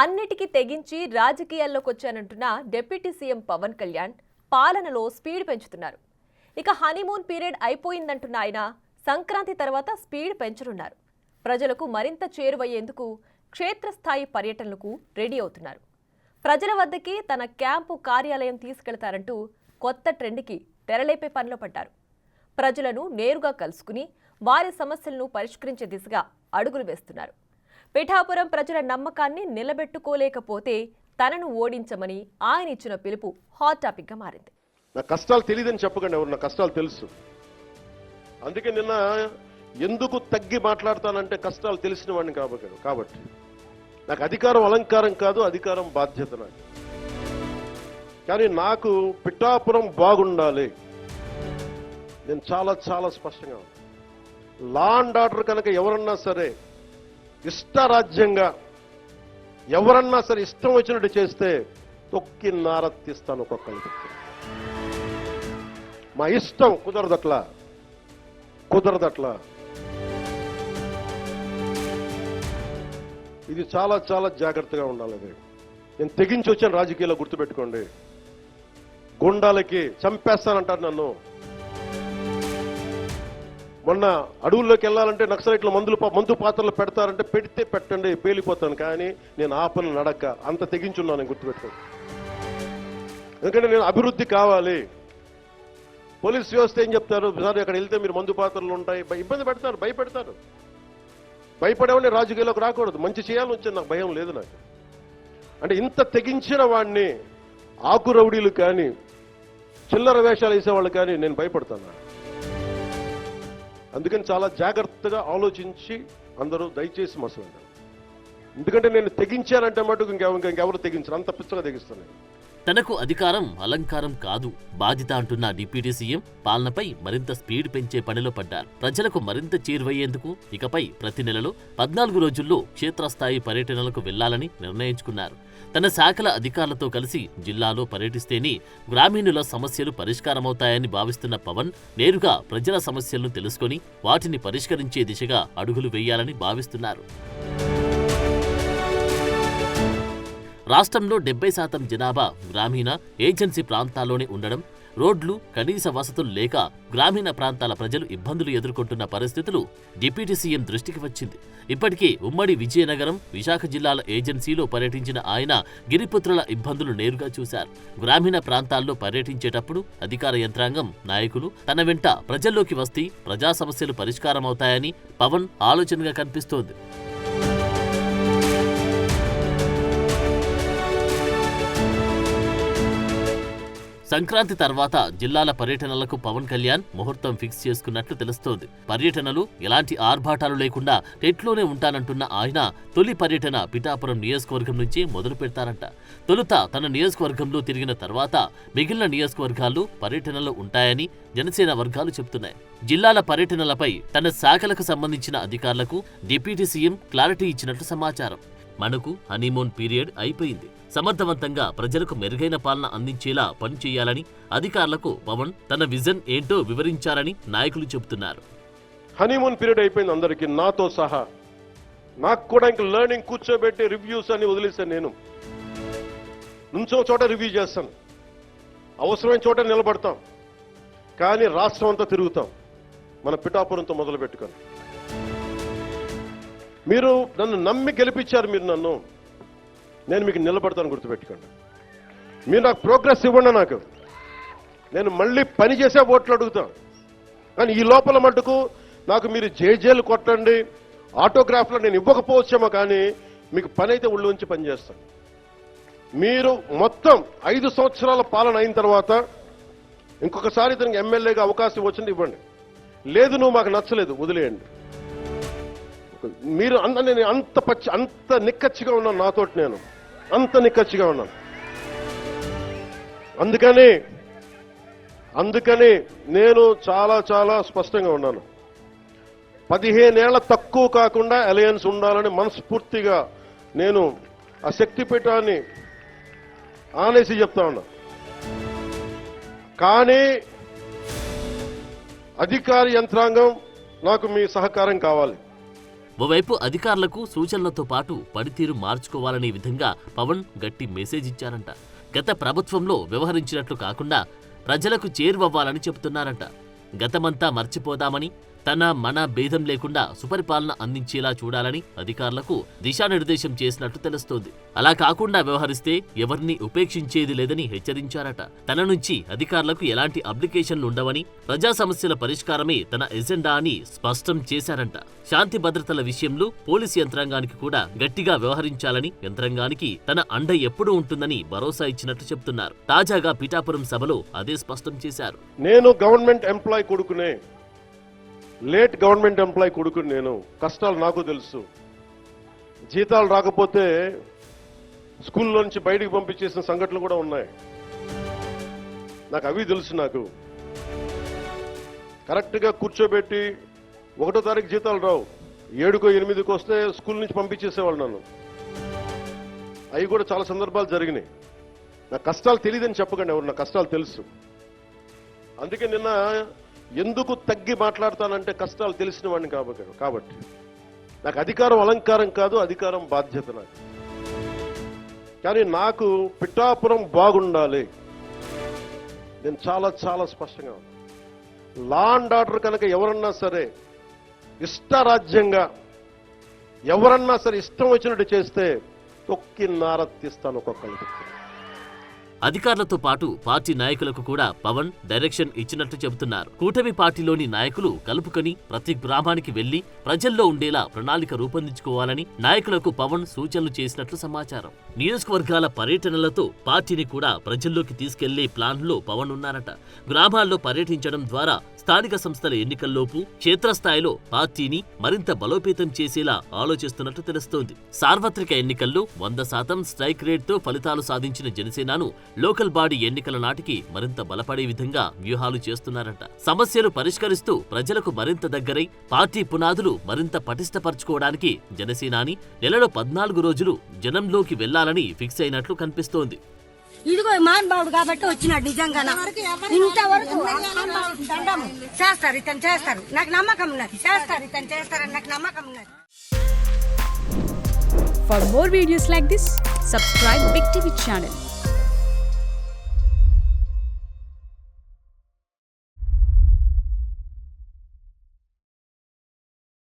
అన్నిటికీ తెగించి రాజకీయాల్లోకి వచ్చానంటున్న డిప్యూటీ సీఎం పవన్ కళ్యాణ్ పాలనలో స్పీడ్ పెంచుతున్నారు. ఇక హనీమూన్ పీరియడ్ అయిపోయిందంటున్న ఆయన సంక్రాంతి తర్వాత స్పీడ్ పెంచనున్నారు. ప్రజలకు మరింత చేరువయ్యేందుకు క్షేత్రస్థాయి పర్యటనలకు రెడీ అవుతున్నారు. ప్రజల వద్దకి తన క్యాంపు కార్యాలయం తీసుకెళ్తారంటూ కొత్త ట్రెండ్కి తెరలేపే పనిలో పడ్డారు. ప్రజలను నేరుగా కలుసుకుని వారి సమస్యలను పరిష్కరించే దిశగా అడుగులు వేస్తున్నారు. పిఠాపురం ప్రజల నమ్మకాన్ని నిలబెట్టుకోలేకపోతే తనను ఓడించమని ఆయన ఇచ్చిన పిలుపు హాట్ టాపిక్ గా మారింది. నా కష్టాలు తెలియదని చెప్పకండి, ఎవరు నా కష్టాలు తెలుసు. అందుకే నిన్న ఎందుకు తగ్గి మాట్లాడతానంటే కష్టాలు తెలిసిన వాడిని కాబట్టి నాకు అధికారం అలంకారం కాదు, అధికారం బాధ్యత నాకు. కానీ నాకు పిఠాపురం బాగుండాలి. నేను చాలా చాలా స్పష్టంగా లా అండ్ ఆర్డర్ కనుక ఎవరన్నా సరే ఇష్టరాజ్యంగా ఎవరన్నా సరే ఇష్టం వచ్చినట్టు చేస్తే తొక్కి నారత్తిస్తాను ఒక్కొక్కరికి. మా ఇష్టం కుదరదట్లా. ఇది చాలా చాలా జాగ్రత్తగా ఉండాలి. నేను తెగించి వచ్చాను రాజకీయాల్లో, గుర్తుపెట్టుకోండి. గుండాలకి చంపేస్తానంటారు నన్ను. మొన్న అడవుల్లోకి వెళ్ళాలంటే నక్సలైట్లు మందు పాత్రలు పెడతారంటే పెడితే పెట్టండి, పేలిపోతాను. కానీ నేను ఆపను నడక. అంత తెగించున్నాను, గుర్తుపెట్టుకోండి. ఎందుకంటే నేను అభివృద్ధి కావాలి. పోలీస్ వ్యవస్థ ఏం చెప్తారు, సార్ అక్కడ వెళ్తే మీరు మందు పాత్రలు ఉంటాయి, ఇబ్బంది పెడతారు, భయపెడతారు. భయపడేవాడిని రాజకీయాల్లోకి రాకూడదు. మంచి చేయాలని వచ్చింది, నాకు భయం లేదు. నాకు అంటే ఇంత తెగించిన వాడిని ఆకు రౌడీలు కానీ చిల్లర వేషాలు వేసేవాళ్ళు కానీ నేను భయపడతాను. అందుకని చాలా జాగ్రత్తగా ఆలోచించి అందరూ దయచేసి మసలండి. ఎందుకంటే నేను తెగించానంటే మటుకు ఇంకెవరు తెగించరు, అంత పిచ్చగా తెగిస్తాను. తనకు అధికారం అలంకారం కాదు, బాధ్యత అంటున్న డిప్యూటీ సీఎం పాలనపై మరింత స్పీడ్ పెంచే పనిలో పడ్డారు. ప్రజలకు మరింత చేరువయ్యేందుకు ఇకపై ప్రతి నెలలో 14 రోజుల్లో క్షేత్రస్థాయి పర్యటనలకు వెళ్లాలని నిర్ణయించుకున్నారు. తన శాఖల అధికారులతో కలిసి జిల్లాలో పర్యటిస్తేనే గ్రామీణుల సమస్యలు పరిష్కారమవుతాయని భావిస్తున్న పవన్ నేరుగా ప్రజల సమస్యలను తెలుసుకుని వాటిని పరిష్కరించే దిశగా అడుగులు వేయాలని భావిస్తున్నారు. రాష్ట్రంలో 70% జనాభా గ్రామీణ ఏజెన్సీ ప్రాంతాల్లోనే ఉండడం, రోడ్లు కనీస వసతులు లేక గ్రామీణ ప్రాంతాల ప్రజలు ఇబ్బందులు ఎదుర్కొంటున్న పరిస్థితులు డిప్యూటీ సీఎం దృష్టికి వచ్చింది. ఇప్పటికే ఉమ్మడి విజయనగరం, విశాఖ జిల్లాల ఏజెన్సీలో పర్యటించిన ఆయన గిరిపుత్రుల ఇబ్బందులు నేరుగా చూశారు. గ్రామీణ ప్రాంతాల్లో పర్యటించేటప్పుడు అధికార యంత్రాంగం, నాయకులు తన వెంట ప్రజల్లోకి వస్తే ప్రజా సమస్యలు పరిష్కారమవుతాయని పవన్ ఆలోచనగా కనిపిస్తోంది. సంక్రాంతి తర్వాత జిల్లాల పర్యటనలకు పవన్ కళ్యాణ్ ముహూర్తం ఫిక్స్ చేసుకున్నట్లు తెలుస్తోంది. పర్యటనలు ఎలాంటి ఆర్భాటాలు లేకుండా టెట్లోనే ఉంటానంటున్న ఆయన తొలి పర్యటన పిఠాపురం నియోజకవర్గం నుంచి మొదలు పెడతారంట. తొలుత తన నియోజకవర్గంలో తిరిగిన తర్వాత మిగిలిన నియోజకవర్గాల్లో పర్యటనలు ఉంటాయని జనసేన వర్గాలు చెబుతున్నాయి. జిల్లాల పర్యటనలపై తన శాఖలకు సంబంధించిన అధికారులకు డిప్యూటీ సీఎం క్లారిటీ ఇచ్చినట్లు సమాచారం. మనకు హనీమూన్ పీరియడ్ అయిపోయింది. సమర్థవంతంగా ప్రజలకు మెరుగైన పాలన అందించేలా పనిచేయాలని అధికారులకు పవన్ తన విజన్ ఏంటో వివరించారని నాయకులు చెబుతున్నారు. హనీమూన్ పీరియడ్ అయిపోయింది అందరికీ, నాతో సహా. నాకు కూడా ఇంక లెర్నింగ్ కూర్చోబెట్టి రివ్యూస్ అని వదిలేశాను. నేను నుంచో చోట రివ్యూ చేస్తాను, అవసరమైన చోట నిలబడతాం. కానీ రాష్ట్రం అంతా తిరుగుతాం, మన పిఠాపురంతో మొదలు పెట్టుకొని. మీరు నన్ను నమ్మి గెలిపించారు, మీరు నన్ను, నేను మీకు నిలబడతాను, గుర్తుపెట్టుకోండి. మీరు నాకు ప్రోగ్రెస్ ఇవ్వండి, నాకు నేను మళ్ళీ పని చేసే ఓట్లు అడుగుతాను. కానీ ఈ లోపల మటుకు నాకు మీరు జేజేలు కొట్టండి, ఆటోగ్రాఫ్లో నేను ఇవ్వకపోవచ్చేమో, కానీ మీకు పని అయితే ఒళ్ళు ఉంచి పనిచేస్తాను. మీరు మొత్తం 5 సంవత్సరాల పాలన అయిన తర్వాత ఇంకొకసారి ఇతనికి ఎమ్మెల్యేగా అవకాశం వచ్చింది ఇవ్వండి. లేదు నువ్వు మాకు నచ్చలేదు వదిలేయండి. మీరు నేను అంత నిక్కచ్చిగా ఉన్నాను, నాతోటి నేను అంత నిక్కచ్చిగా ఉన్నాను. అందుకని నేను చాలా చాలా స్పష్టంగా ఉన్నాను. 15 ఏళ్ల తక్కువ కాకుండా అలయన్స్ ఉండాలని మనస్ఫూర్తిగా నేను ఆ శక్తిపీఠాన్ని ఆనేసి చెప్తా ఉన్నా. కానీ అధికార యంత్రాంగం నాకు మీ సహకారం కావాలి. ఓవైపు అధికారులకు సూచనలతో పాటు పనితీరు మార్చుకోవాలనే విధంగా పవన్ గట్టి మెసేజ్ ఇచ్చారంట. గత ప్రభుత్వంలో వ్యవహరించినట్లు కాకుండా ప్రజలకు చేరువవ్వాలని చెబుతున్నారంట. గతమంతా మర్చిపోదామని, తన మన భేదం లేకుండా సుపరిపాలన అందించేలా చూడాలని అధికారులకు దిశానిర్దేశం చేసినట్లు తెలుస్తోంది. అలా కాకుండా వ్యవహరిస్తే ఎవరిని ఉపేక్షించేది లేదని హెచ్చరించారట. తన నుంచి అధికారులకు ఎలాంటి అప్లికేషన్లు ఉండవని, ప్రజా సమస్యల పరిష్కారమే తన ఎజెండా అని స్పష్టం చేశారంట. శాంతి భద్రతల విషయంలో పోలీసు యంత్రాంగానికి కూడా గట్టిగా వ్యవహరించాలని, యంత్రాంగానికి తన అండ ఎప్పుడూ ఉంటుందని భరోసా ఇచ్చినట్లు చెబుతున్నారు. తాజాగా పిఠాపురం సభలో అదే స్పష్టం చేశారు. నేను గవర్నమెంట్ ఎంప్లాయ్ కొడుకునే, లేట్ గవర్నమెంట్ ఎంప్లాయ్ కొడుకుని నేను. కష్టాలు నాకు తెలుసు. జీతాలు రాకపోతే స్కూల్లో నుంచి బయటికి పంపించేసిన సంఘటనలు కూడా ఉన్నాయి. నాకు అవి తెలుసు. నాకు కరెక్ట్గా కూర్చోబెట్టి 1వ తారీఖు జీతాలు రావు, 7కో 8కో వస్తే స్కూల్ నుంచి పంపించేసేవాళ్ళు నన్ను. అవి కూడా చాలా సందర్భాలు జరిగినాయి. నా కష్టాలు తెలియదని చెప్పకండి ఎవరు, నా కష్టాలు తెలుసు. అందుకే నిన్న ఎందుకు తగ్గి మాట్లాడతానంటే కష్టాలు తెలిసిన వాడిని కాబట్టి. నాకు అధికారం అలంకారం కాదు, అధికారం బాధ్యత నాకు. కానీ నాకు పిఠాపురం బాగుండాలి. నేను చాలా చాలా స్పష్టంగా ఉన్నాను. లా అండ్ ఆర్డర్ కనుక ఎవరన్నా సరే ఇష్టరాజ్యంగా ఎవరన్నా సరే ఇష్టం వచ్చినట్టు చేస్తే తొక్కి నారత్తిస్తాను ఒక్కొక్కరికి. అధికారులతో పాటు పార్టీ నాయకులకు కూడా పవన్ డైరెక్షన్ ఇచ్చినట్లు చెబుతున్నారు. కూటమి పార్టీలోని నాయకులు కలుపుకొని ప్రతి గ్రామానికి వెళ్లి ప్రజల్లో ఉండేలా ప్రణాళిక రూపొందించుకోవాలని నాయకులకు పవన్ సూచనలు చేసినట్లు సమాచారం. నియోజకవర్గాల పర్యటనలతో పార్టీని కూడా ప్రజల్లోకి తీసుకెళ్లే ప్లాన్లో పవన్ ఉన్నారట. గ్రామాల్లో పర్యటించడం ద్వారా స్థానిక సంస్థల ఎన్నికల్లోపు క్షేత్రస్థాయిలో పార్టీని మరింత బలోపేతం చేసేలా ఆలోచిస్తున్నట్లు తెలుస్తోంది. సార్వత్రిక ఎన్నికల్లో 100% స్ట్రైక్ రేట్తో ఫలితాలు సాధించిన జనసేనను లోకల్ బాడీ ఎన్నికల నాటికి మరింత బలపడే విధంగా వ్యూహాలు చేస్తున్నారట. సమస్యలు పరిష్కరిస్తూ ప్రజలకు మరింత దగ్గరై పార్టీ పునాదులు మరింత పటిష్టపరచుకోవడానికి జనసేనాని నెలలో 14 రోజులు జనంలోకి వెళ్లాలని ఫిక్స్ అయినట్లు కనిపిస్తోంది. ఇదిగో మహానుభావుడు కాబట్టి వచ్చినాడు. నిజంగా ఇంతవరకు దండం చేస్తారు, ఇతను చేస్తారు, నాకు నమ్మకం ఉన్నది. చేస్తారు, ఇతను చేస్తారని నాకు నమ్మకం ఉన్నది. For more videos like this, subscribe Big TV channel.